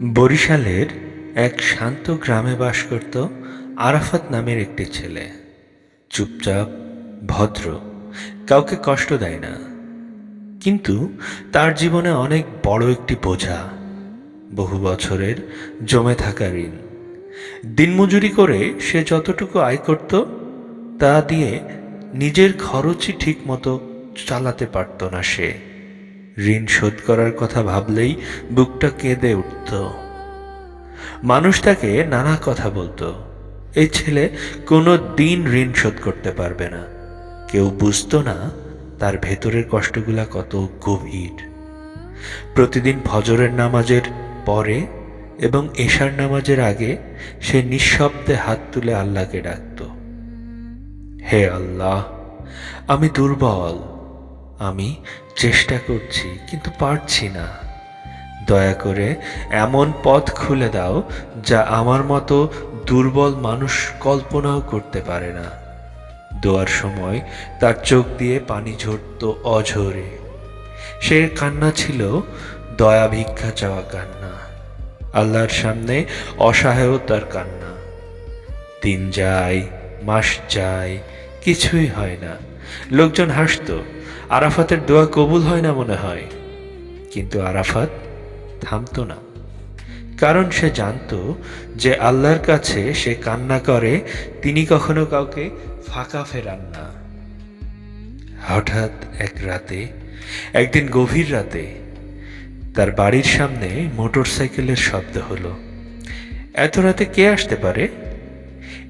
বরিশালের এক শান্ত গ্রামে বাস করত আরাফাত নামের একটি ছেলে। চুপচাপ, ভদ্র, কাউকে কষ্ট দেয় না। কিন্তু তার জীবনে অনেক বড় একটি বোঝা, বহু বছরের জমে থাকা ঋণ। দিনমজুরি করে সে যতটুকু আয় করত তা দিয়ে নিজের খরচই ঠিক মতো চালাতে পারত না সে। ঋণ শোধ করার কথা ভাবলেই বুকটা কেঁদে উঠত। মানুষ তাকে নানা কথা বলতো, এই ছেলে কোনো দিন ঋণ শোধ করতে পারবে না। কেউ বুঝতো না তার ভেতরের কষ্টগুলা কত গভীর। প্রতিদিন ফজরের নামাজের পরে এবং এশার নামাজের আগে সে নিঃশব্দে হাত তুলে আল্লাহকে ডাকত, হে আল্লাহ, আমি দুর্বল, আমি চেষ্টা করছি কিন্তু পারছি না। দয়া করে এমন পথ খুলে দাও যা আমার মতো দুর্বল মানুষ কল্পনাও করতে পারে না। দোয়ার সময় তার চোখ দিয়ে পানি ঝরত অঝরে। সে কান্না ছিল দয়া ভিক্ষা চাওয়া কান্না, আল্লাহর সামনে অসহায়তার কান্না। দিন যায়, মাস যায়, কিছুই হয় না। লোকজন হাসত, আরাফাতের দোয়া কবুল হয় না মনে হয়। কিন্তু আরাফাত থামত না, কারণ সে জানত যে আল্লাহর কাছে সে কান্না করে তিনি কখনো কাউকে ফাঁকা ফেরান না। হঠাৎ একদিন গভীর রাতে তার বাড়ির সামনে মোটরসাইকেলের শব্দ হলো। এত রাতে কে আসতে পারে,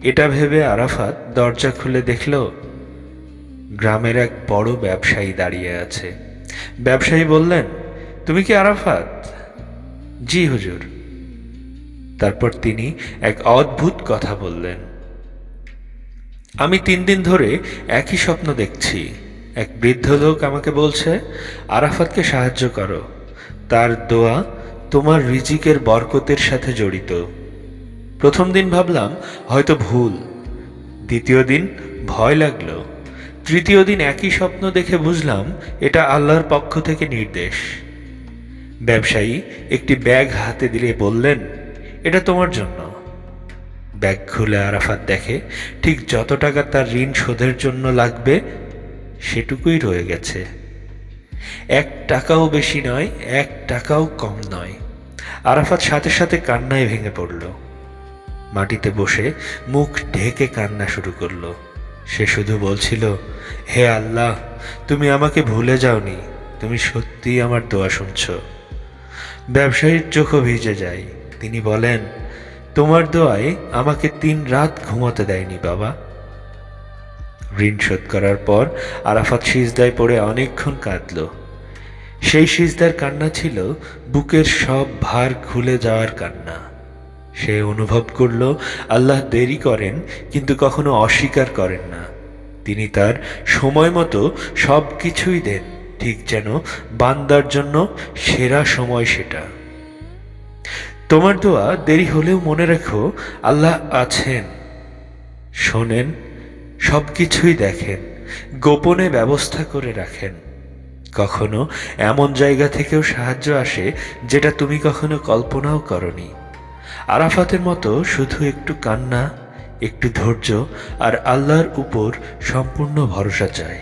এটা ভেবে আরাফাত দরজা খুলে দেখল গ্রামের এক বড় ব্যবসায়ী দাঁড়িয়ে আছে। ব্যবসায়ী বললেন, তুমি কি আরাফাত? জি হুজুর। তারপর তিনি এক অদ্ভুত কথা বললেন, আমি 3 দিন ধরে একই স্বপ্ন দেখছি। এক বৃদ্ধ লোক আমাকে বলছে আরাফাতকে সাহায্য করো, তার দোয়া তোমার রিজিকের বরকতের সাথে জড়িত। প্রথম দিন ভাবলাম হয়তো ভুল, দ্বিতীয় দিন ভয় লাগলো, তৃতীয় দিন একই স্বপ্ন দেখে বুঝলাম এটা আল্লাহর পক্ষ থেকে নির্দেশ। ব্যবসায়ী একটি ব্যাগ হাতে দিলে বললেন, এটা তোমার জন্য। ব্যাগ খুলে আরাফাত দেখে ঠিক যত টাকা তার ঋণ শোধের জন্য লাগবে সেটুকুই রয়ে গেছে। 1 টাকাও বেশি নয়, 1 টাকাও কম নয়। আরাফাত সাথে সাথে কান্নায় ভেঙে পড়ল। মাটিতে বসে মুখ ঢেকে কান্না শুরু করলো। সে শুধু বলছিল, হে আল্লাহ, তুমি আমাকে ভুলে যাওনি, তুমি সত্যিই আমার দোয়া শুনছ। ব্যবসায়ীর চোখও ভিজে যায়। তিনি বলেন, তোমার দোয়ায় আমাকে 3 রাত ঘুমাতে দেয়নি বাবা। ঋণ শোধ করার পর আরাফাত সিজদায় পড়ে অনেকক্ষণ কাঁদল। সেই সিজদার কান্না ছিল বুকের সব ভার খুলে যাওয়ার কান্না। সে অনুভব করল আল্লাহ দেরি করেন কিন্তু কখনো অস্বীকার করেন না। তিনি তার সময় মতো সব কিছুই দেন, ঠিক যেন বান্দার জন্য সেরা সময় সেটা। তোমার দোয়া দেরি হলেও মনে রেখো, আল্লাহ আছেন, শোনেন, সব কিছুই দেখেন, গোপনে ব্যবস্থা করে রাখেন। কখনো এমন জায়গা থেকেও সাহায্য আসে যেটা তুমি কখনো কল্পনাও করনি। আরাফাতের মতো শুধু একটু কান্না, একটু ধৈর্য আর আল্লাহর উপর সম্পূর্ণ ভরসা চাই।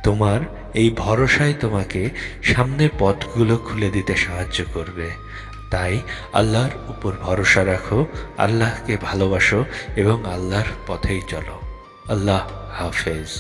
তোমার এই ভরসাই তোমাকে সামনের পথগুলো খুলে দিতে সাহায্য করবে। তাই আল্লাহর উপর ভরসা রাখো, আল্লাহকে ভালোবাসো এবং আল্লাহর পথেই চলো। আল্লাহ হাফেজ।